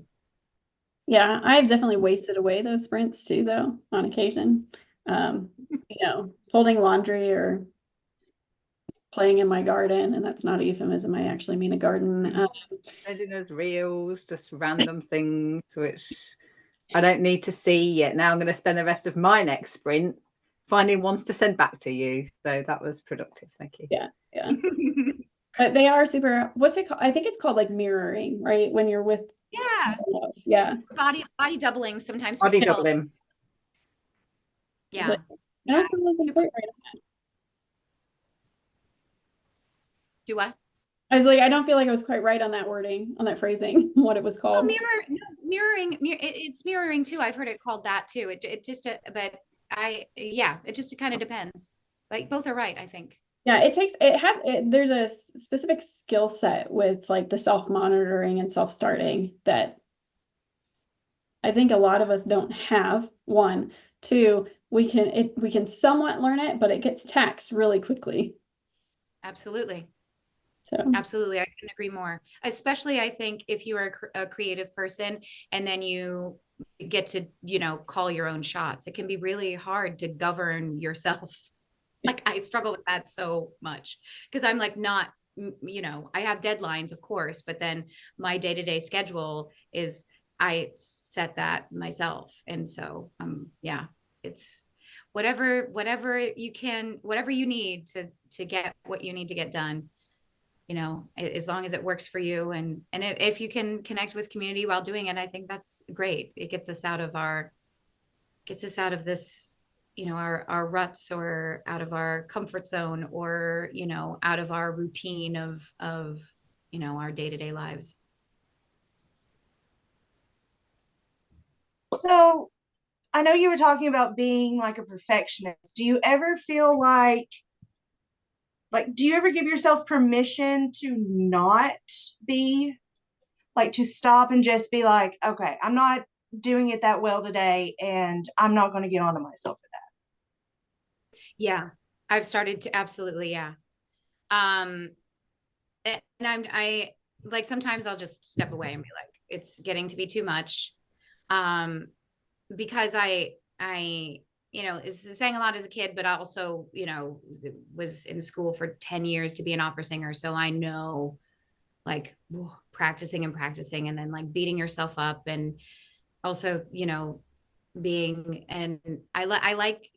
Yeah, I've definitely wasted away those sprints too, though, on occasion. Folding laundry or playing in my garden, and that's not a euphemism. I actually mean a garden. Sending us reels, just random things, which I don't need to see yet. Now I'm going to spend the rest of my next sprint finding ones to send back to you. So that was productive. Thank you. Yeah. But they are super, what's it called? I think it's called like mirroring, right? When you're with yeah. Body doubling sometimes. Body doubling. Yeah. I don't feel like I'm quite right on that. Do what? I was like, I don't feel like I was quite right on that wording, on that phrasing, what it was called. Mirroring. It's mirroring too. I've heard it called that too. It just kind of depends. Like both are right, I think. Yeah, there's a specific skill set with like the self-monitoring and self-starting that I think a lot of us don't have. One, two, we can somewhat learn it, but it gets taxed really quickly. Absolutely. So absolutely, I couldn't agree more. Especially, I think if you are a creative person and then you get to, call your own shots, it can be really hard to govern yourself. Like I struggle with that so much because I'm like not, I have deadlines, of course, but then my day-to-day schedule is I set that myself. And so, it's whatever you need to get what you need to get done, as long as it works for you. And if you can connect with community while doing it, I think that's great. It gets us out of this, our ruts, or out of our comfort zone, or, out of our routine of, our day-to-day lives. So I know you were talking about being like a perfectionist. Do you ever feel like, do you ever give yourself permission to not be, to stop and just be like, okay, I'm not doing it that well today, and I'm not going to get onto myself for that? Yeah, I've started to, absolutely. Yeah. And I like, sometimes I'll just step away and be like, it's getting to be too much. Because I sang a lot as a kid, but I also, was in school for 10 years to be an opera singer. So I know, like, practicing and then like beating yourself up, and also, and I like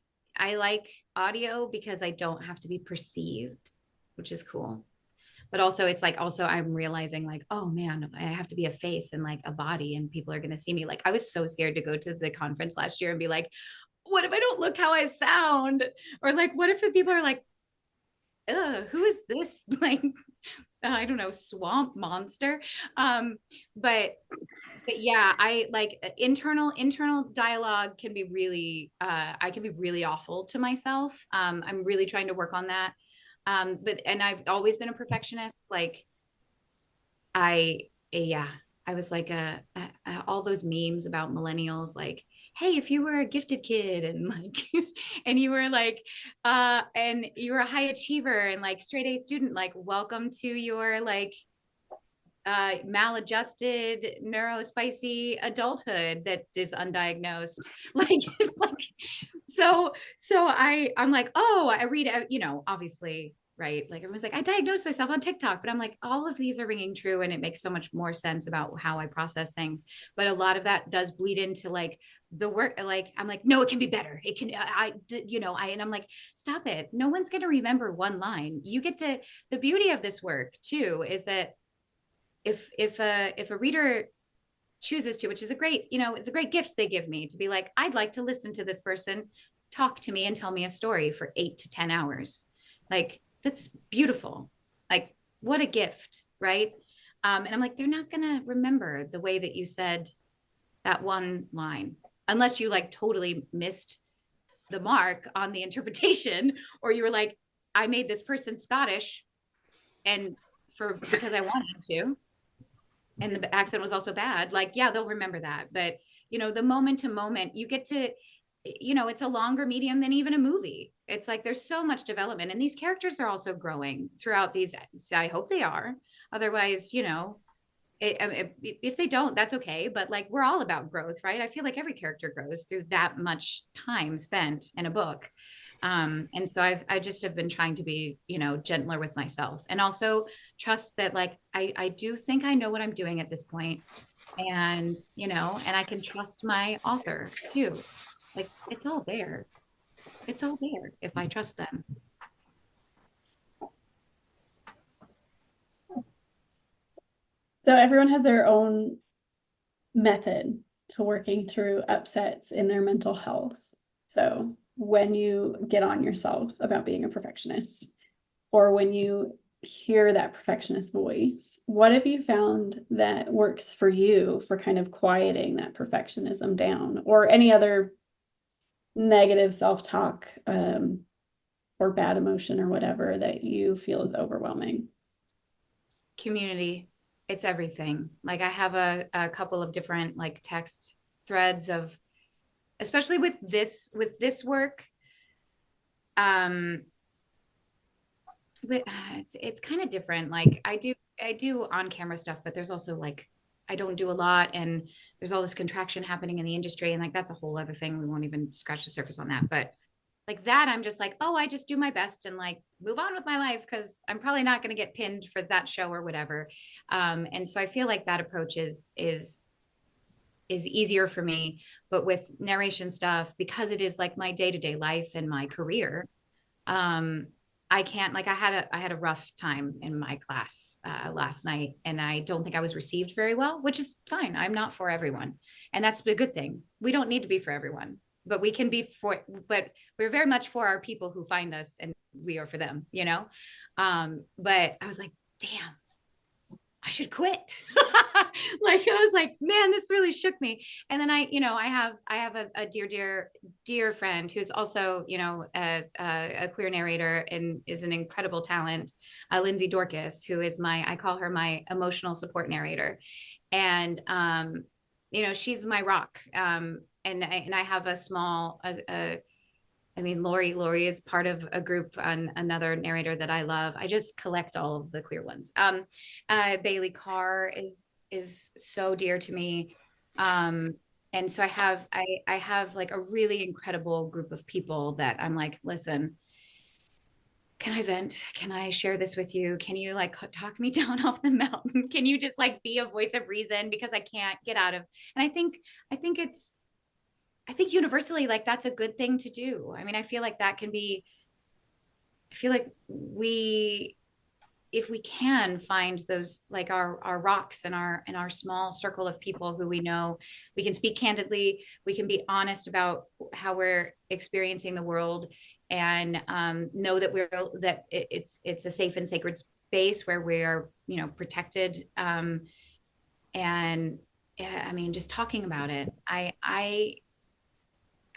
audio because I don't have to be perceived, which is cool. But also it's like, I'm realizing like, oh man, I have to be a face and like a body, and people are going to see me. Like I was so scared to go to the conference last year and be like, what if I don't look how I sound? Or like, what if the people are like, who is this? Like, I don't know, swamp monster. But yeah, I like internal dialogue can be really, I can be really awful to myself. I'm really trying to work on that. And I've always been a perfectionist. Like I was like all those memes about millennials, like, hey, if you were a gifted kid and like, and you were like, and you were a high achiever and like straight A student, like welcome to your like, maladjusted neurospicy adulthood that is undiagnosed. Like, it's like, I'm like, oh, I read, obviously, right? Like everyone's like, I diagnosed myself on TikTok, but I'm like, all of these are ringing true, and it makes so much more sense about how I process things. But a lot of that does bleed into like the work. Like I'm like, no, it can be better. It can, and I'm like, stop it. No one's going to remember one line. You get to, the beauty of this work too is that if a reader chooses to, which is a great, it's a great gift they give me to be like, I'd like to listen to this person talk to me and tell me a story for 8 to 10 hours. Like, that's beautiful. Like, what a gift, right? And I'm like, they're not going to remember the way that you said that one line, unless you like totally missed the mark on the interpretation, or you were like, I made this person Scottish and because I wanted to, and the accent was also bad. Like, yeah, they'll remember that. But, the moment to moment, you get to, it's a longer medium than even a movie. It's like, there's so much development, and these characters are also growing throughout these. I hope they are. Otherwise, if they don't, that's okay. But like, we're all about growth, right? I feel like every character grows through that much time spent in a book. And so I just have been trying to be, gentler with myself, and also trust that like, I do think I know what I'm doing at this point, and, and I can trust my author too. Like, it's all there. It's all there if I trust them. So everyone has their own method to working through upsets in their mental health. So when you get on yourself about being a perfectionist, or when you hear that perfectionist voice, what have you found that works for you for kind of quieting that perfectionism down, or any other negative self-talk, or bad emotion or whatever that you feel is overwhelming? Community. It's everything. Like, I have a couple of different like text threads of, especially with this work. But it's kind of different. Like, I do on camera stuff, but there's also like, I don't do a lot, and there's all this contraction happening in the industry, and like, that's a whole other thing. We won't even scratch the surface on that. But like that, I'm just like, oh, I just do my best and like move on with my life, because I'm probably not going to get pinned for that show or whatever. And so I feel like that approach is easier for me. But with narration stuff, because it is like my day-to-day life and my career, I can't, like, I had a rough time in my class last night, and I don't think I was received very well, which is fine. I'm not for everyone, and that's a good thing. We don't need to be for everyone, but we can be but we're very much for our people who find us, and we are for them, but I was like, damn, I should quit. Like, I was like, man, this really shook me. And then I have a dear friend who's also, a queer narrator and is an incredible talent, Lindsay Dorcas, who is I call her my emotional support narrator. And, she's my rock. And I have a small, Lori is part of a group on another narrator that I love. I just collect all of the queer ones. Bailey Carr is so dear to me. And so I have like a really incredible group of people that I'm like, listen, can I vent? Can I share this with you? Can you like talk me down off the mountain? Can you just like be a voice of reason? Because I can't get out of, and I think universally, like, that's a good thing to do. I mean, I feel like if we can find those, like our rocks and our small circle of people who we know, we can speak candidly, we can be honest about how we're experiencing the world, and know that it's a safe and sacred space where we are, protected. And yeah, I mean, just talking about it, I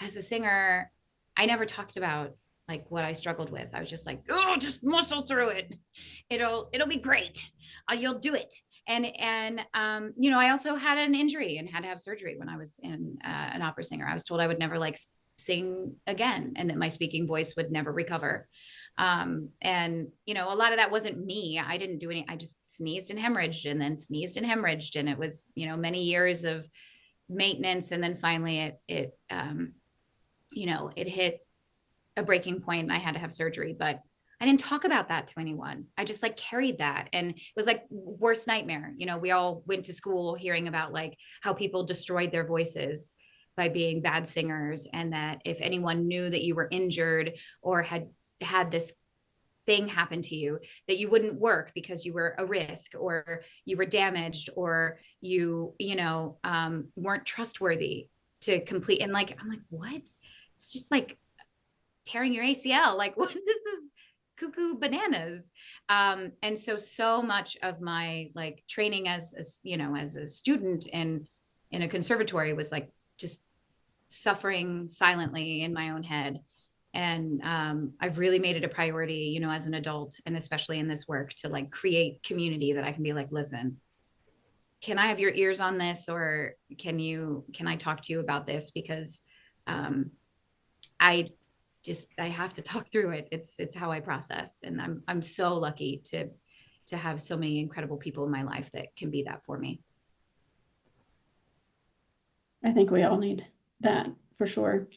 as a singer, I never talked about like what I struggled with. I was just like, oh, just muscle through it. It'll be great. You'll do it. And I also had an injury and had to have surgery when I was an opera singer. I was told I would never like sing again, and that my speaking voice would never recover. And a lot of that wasn't me. I didn't do any. I just sneezed and hemorrhaged, and then sneezed and hemorrhaged, and it was many years of maintenance, and then finally it it hit a breaking point and I had to have surgery, but I didn't talk about that to anyone. I just like carried that. And it was like worst nightmare. We all went to school hearing about like how people destroyed their voices by being bad singers. And that if anyone knew that you were injured or had this thing happen to you, that you wouldn't work because you were a risk or you were damaged or weren't trustworthy to complete. And like, I'm like, what? It's just like tearing your ACL. Like, what? This is cuckoo bananas. And so much of my like training as a student in a conservatory was like just suffering silently in my own head. And I've really made it a priority, as an adult, and especially in this work, to like create community that I can be like, listen, can I have your ears on this? Or can I talk to you about this? Because I have to talk through it. It's how I process. And I'm so lucky to have so many incredible people in my life that can be that for me. I think we all need that for sure.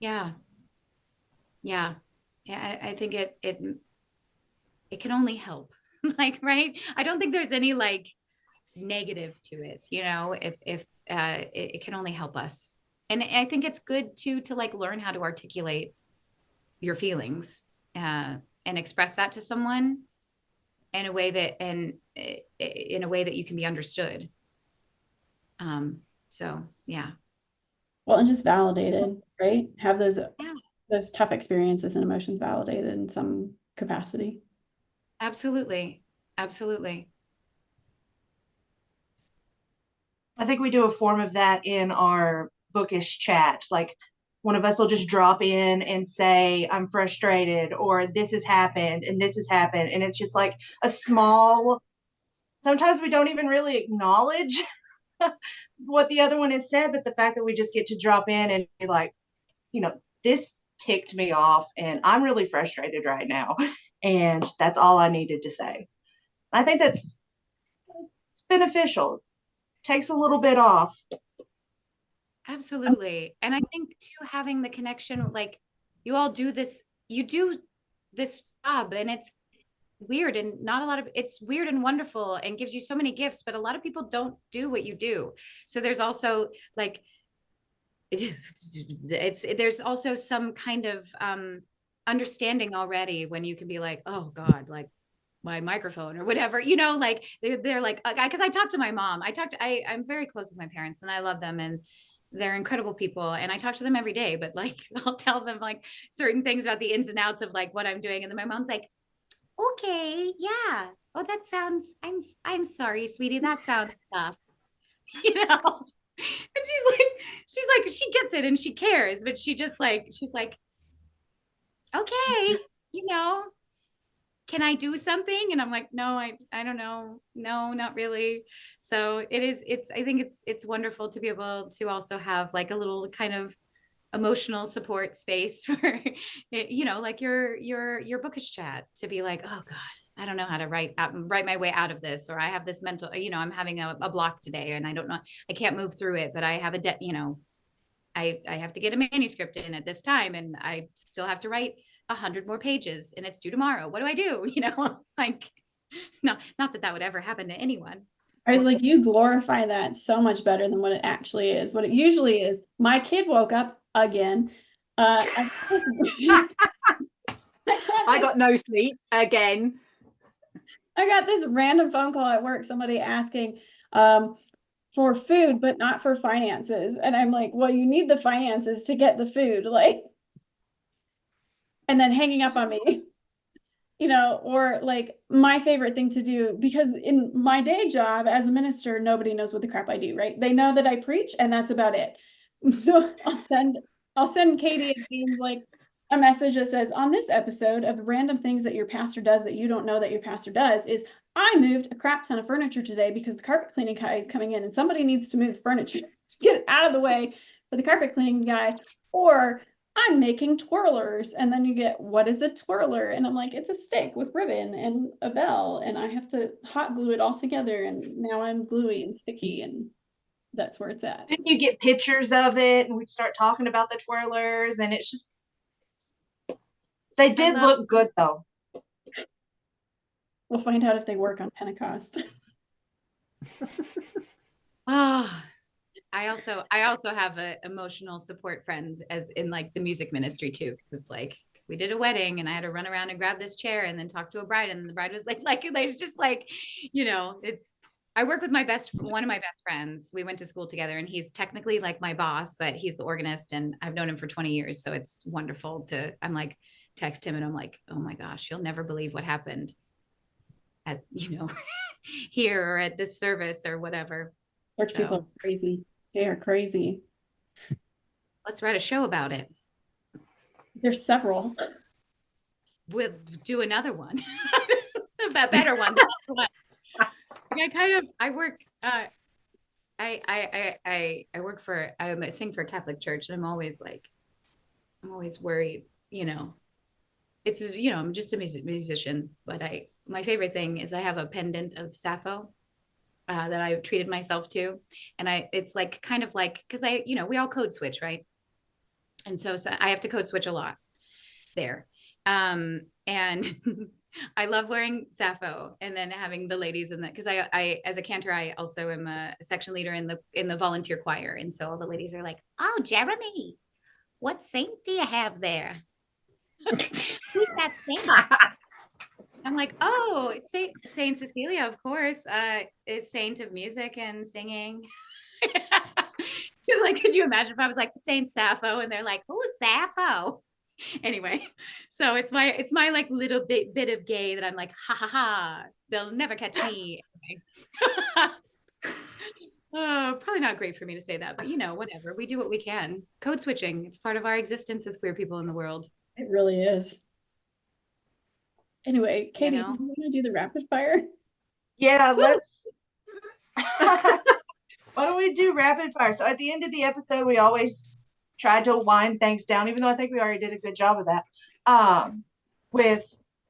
Yeah. I think it can only help. Like, right. I don't think there's any like negative to it, if it can only help us. And I think it's good to like learn how to articulate your feelings and express that to someone in a way that you can be understood. So yeah. Well, and just validated, right? Have those tough experiences and emotions validated in some capacity. Absolutely. I think we do a form of that in our bookish chat. Like one of us will just drop in and say, I'm frustrated, or this has happened and this has happened. And it's just like a small, sometimes we don't even really acknowledge what the other one has said, but the fact that we just get to drop in and be like, this ticked me off and I'm really frustrated right now. And that's all I needed to say. I think it's beneficial. Takes a little bit off. Absolutely. And I think too, having the connection, like you all do this job, and it's weird and it's weird and wonderful and gives you so many gifts, but a lot of people don't do what you do. So there's also like, there's also some kind of understanding already when you can be like, oh God, like my microphone or whatever, like they're like, because I talk to my mom, I'm very close with my parents and I love them and they're incredible people and I talk to them every day, but like I'll tell them like certain things about the ins and outs of like what I'm doing, and then my mom's like, okay, yeah, oh, that sounds, I'm sorry, sweetie, that sounds tough. And she's like she gets it and she cares, but she's like, okay, can I do something? And I'm like, no, I don't know. No, not really. So I think it's wonderful to be able to also have like a little kind of emotional support space for, like your bookish chat, to be like, oh God, I don't know how to write my way out of this, or I have this mental, I'm having a block today and I don't know, I can't move through it, but I have I have to get a manuscript in at this time and I still have to write 100 more pages and it's due tomorrow. What do I do? Like, not that would ever happen to anyone. I was like, you glorify that so much better than what it actually is. What it usually is, my kid woke up again. I got no sleep again. I got this random phone call at work, somebody asking for food, but not for finances. And I'm like, well, you need the finances to get the food, like, and then hanging up on me. Or like my favorite thing to do, because in my day job as a minister, nobody knows what the crap I do, right? They know that I preach and that's about it. So I'll send Katie and James like a message that says, on this episode of the random things that your pastor does that you don't know that your pastor does, is I moved a crap ton of furniture today because the carpet cleaning guy is coming in and somebody needs to move the furniture to get it out of the way for the carpet cleaning guy. Or I'm making twirlers. And then you get, what is a twirler? And I'm like, it's a stick with ribbon and a bell. And I have to hot glue it all together. And now I'm gluey and sticky. And that's where it's at. Then you get pictures of it, and we'd start talking about the twirlers, and it's just, they did look good though. We'll find out if they work on Pentecost. Oh, I also have a emotional support friends as in like the music ministry too, because it's like we did a wedding and I had to run around and grab this chair and then talk to a bride, and the bride was like it's just like, you know, it's, I work with one of my best friends. We went to school together, and he's technically like my boss, but he's the organist, and I've known him for 20 years. So it's wonderful to, I'm like, text him and I'm like, oh my gosh, you'll never believe what happened at, you know, here or at this service or whatever. Church people are crazy. They are crazy. Let's write a show about it. There's several. We'll do another one. A better one. I work I sing for a Catholic church, and I'm always worried, you know. It's, you know, I'm just a musician, but my favorite thing is I have a pendant of Sappho that I've treated myself to. And it's like, kind of like, cause we all code switch, right? And so I have to code switch a lot there. And I love wearing Sappho, and then having the ladies in that, because I as a cantor, I also am a section leader in the volunteer choir. And so all the ladies are like, oh, Jeremy, what saint do you have there? Who's that saint? I'm like, oh, it's Saint Cecilia, of course, is saint of music and singing. Like, could you imagine if I was like Saint Sappho, and they're like, who's Sappho? Anyway, so it's my like little bit of gay that I'm like, ha ha ha, they'll never catch me. Anyway. Oh, probably not great for me to say that, but you know, whatever. We do what we can. Code switching, it's part of our existence as queer people in the world. It really is. Anyway, Katie, You know? do you want to do the rapid fire? Yeah, let's. Why don't we do rapid fire? So at the end of the episode, we always try to wind things down, even though I think we already did a good job of that, with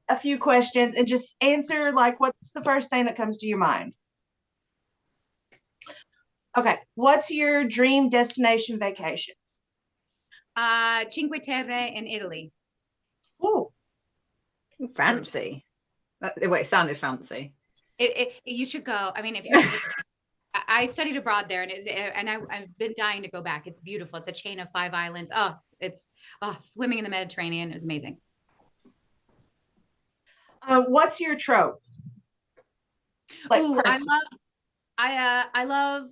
a few questions, and just answer like, what's the first thing that comes to your mind? Okay, what's your dream destination vacation? Cinque Terre in Italy. Oh, fancy. It sounded fancy. You should go. I mean, if you're I studied abroad there, and I've been dying to go back. It's beautiful. It's a chain of 5 islands. Oh, it's swimming in the Mediterranean. It was amazing. what's your trope? Like, ooh, I love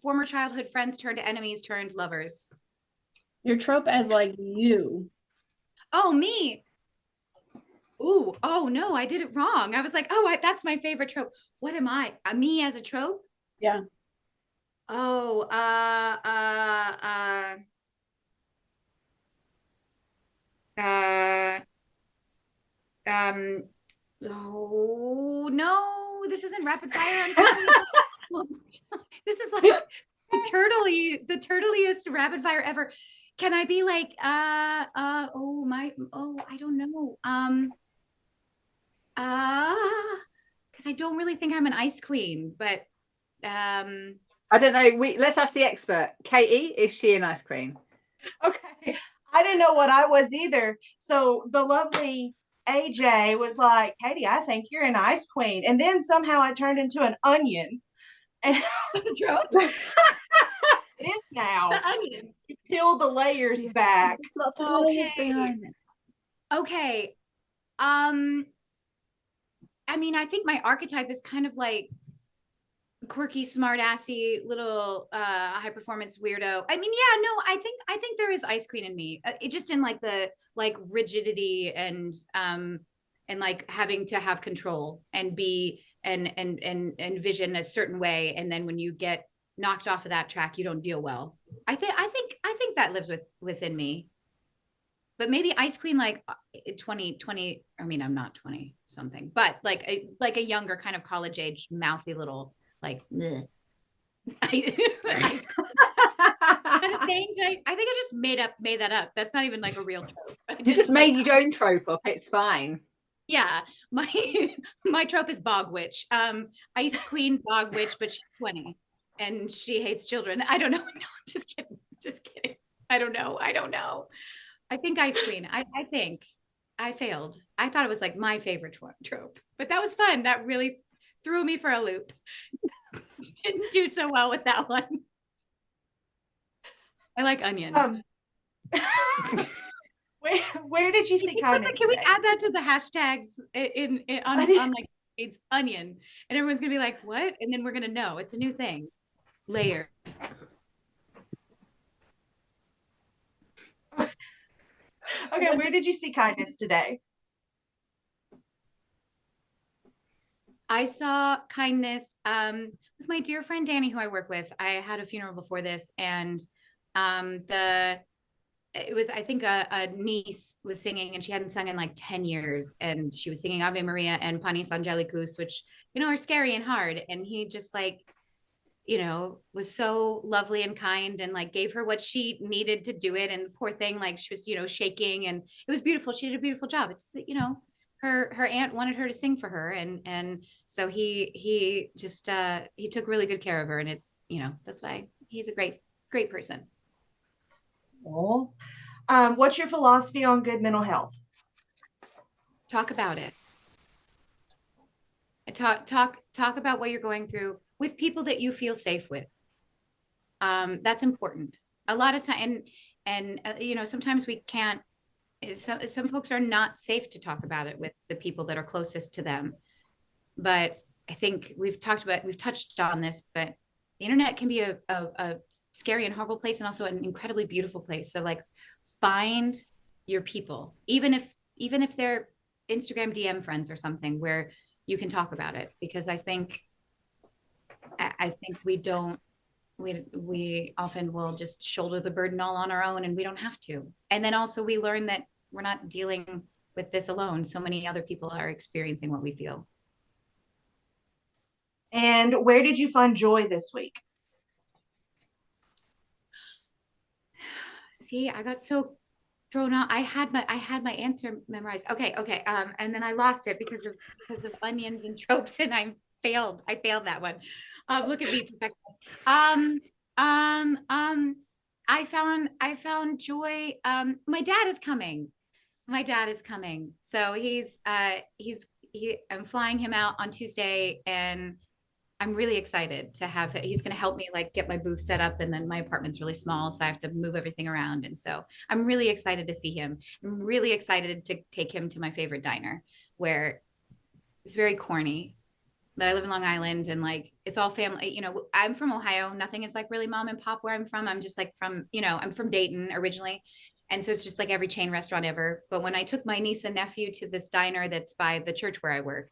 former childhood friends turned enemies turned lovers. Your trope as like you. Oh, me. Ooh, oh no, I did it wrong. I was like, oh, that's my favorite trope. What am I? Me as a trope? Yeah. Oh, oh no, this isn't rapid fire. I'm sorry. This is like the turtliest rapid fire ever. Can I be like, I don't know. Because I don't really think I'm an ice queen, but I don't know. Let's ask the expert. Katie, is she an ice cream? Okay, I didn't know what I was either. So the lovely AJ was like, Katie, I think you're an ice queen. And then somehow I turned into an onion. And it is now. The onion. You peel the layers back. Lots of layers behind it. Okay. I mean, I think my archetype is kind of like quirky, smart-assy, little high performance weirdo. I mean, yeah, no, I think there is ice queen in me. It just in like the like rigidity and like having to have control and be and vision a certain way, and then when you get knocked off of that track, you don't deal well. I think that lives within me. But maybe ice queen like 20. I mean, I'm not 20 something, but like a younger kind of college age, mouthy little like ice kind of things. I think I just made that up. That's not even like a real trope. You just made your own trope up. It's fine. Yeah, my trope is bog witch. Ice queen bog witch, but she's 20. and she hates children. I don't know. No, just kidding. Just kidding. I don't know. I think Ice Queen. I think I failed. I thought it was like my favorite trope, but that was fun. That really threw me for a loop. Didn't do so well with that one. I like onion. Where did you see kindness? Can we add that to the hashtags on like it's onion, and everyone's gonna be like, what? And then we're gonna know it's a new thing. Layer. Okay, where did you see kindness today? I saw kindness with my dear friend Danny, who I work with. I had a funeral before this, and it was, I think a niece was singing, and she hadn't sung in like 10 years, and she was singing Ave Maria and Panis Angelicus, which, you know, are scary and hard. And he just like, you know, was so lovely and kind, and like gave her what she needed to do it. And poor thing, like she was, you know, shaking, and it was beautiful. She did a beautiful job. It's, you know, her aunt wanted her to sing for her. And so he just, he took really good care of her. And it's, you know, that's why he's a great person. Cool. What's your philosophy on good mental health? Talk about it. Talk about what you're going through with people that you feel safe with. That's important. A lot of time, and you know, sometimes we can't. Some folks are not safe to talk about it with the people that are closest to them. But I think we've touched on this, but the internet can be a scary and horrible place, and also an incredibly beautiful place. So like, find your people, even if they're Instagram DM friends or something, where you can talk about it. Because I think we often will just shoulder the burden all on our own, and we don't have to. And then also we learn that we're not dealing with this alone. So many other people are experiencing what we feel. And where did you find joy this week? See, I got so thrown out. I had my answer memorized. Okay. And then I lost it because of onions and tropes, and I failed that one. Look at me, perfectionist. I found joy. My dad is coming. So I'm flying him out on Tuesday, and I'm really excited to have it. He's going to help me like get my booth set up, and then my apartment's really small, so I have to move everything around. And so I'm really excited to see him. I'm really excited to take him to my favorite diner, where it's very corny, but I live in Long Island, and like it's all family. You know, I'm from Ohio. Nothing is like really mom and pop where I'm from. I'm just like from, you know, I'm from Dayton originally. And so it's just like every chain restaurant ever. But when I took my niece and nephew to this diner that's by the church where I work,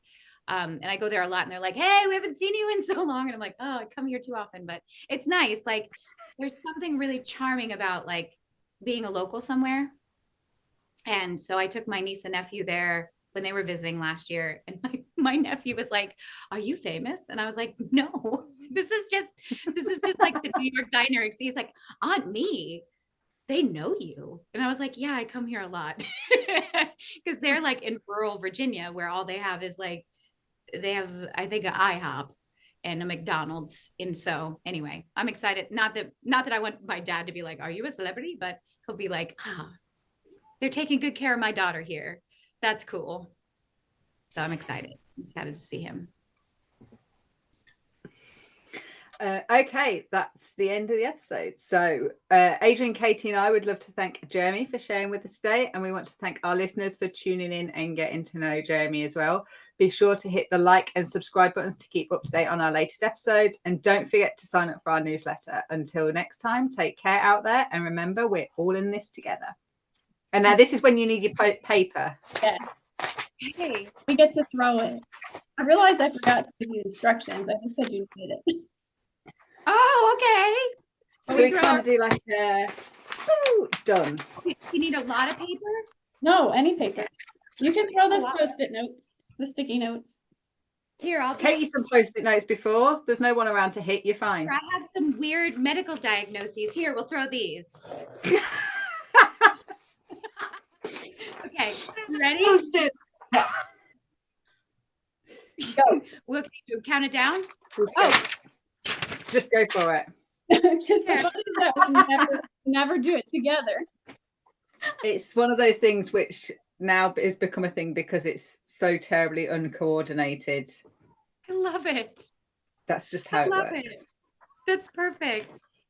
and I go there a lot, and they're like, hey, we haven't seen you in so long. And I'm like, oh, I come here too often, but it's nice. Like there's something really charming about like being a local somewhere. And so I took my niece and nephew there when they were visiting last year. And my nephew was like, are you famous? And I was like, no, this is just like the New York diner. He's like, Aunt Me, they know you. And I was like, yeah, I come here a lot. Because they're like in rural Virginia, where all they have is like, they have, I think, an IHOP and a McDonald's. And so anyway, I'm excited. Not that I want my dad to be like, are you a celebrity? But he'll be like, they're taking good care of my daughter here. That's cool. So I'm excited to see him. Okay, that's the end of the episode. So Adrian, Katie, and I would love to thank Jeremy for sharing with us today, and we want to thank our listeners for tuning in and getting to know Jeremy as well. Be sure to hit the like and subscribe buttons to keep up to date on our latest episodes, and don't forget to sign up for our newsletter. Until next time, take care out there, and remember, we're all in this together. And now this is when you need your paper. Yeah. Hey, we get to throw it. I realized I forgot to give you instructions. I just said you needed it. Oh, okay. So we kind of do like a done. You need a lot of paper? No, any paper. You can throw those Post-it notes, the sticky notes. Here, I'll take you some Post-it notes before. There's no one around to hit. You're fine. I have some weird medical diagnoses. Here, we'll throw these. Okay, you ready? Post-it. Go. We'll count it down. Oh. Just go for it. Because the fun is that we never do it together. It's one of those things which now has become a thing because it's so terribly uncoordinated. I love it. That's just how it works. That's perfect.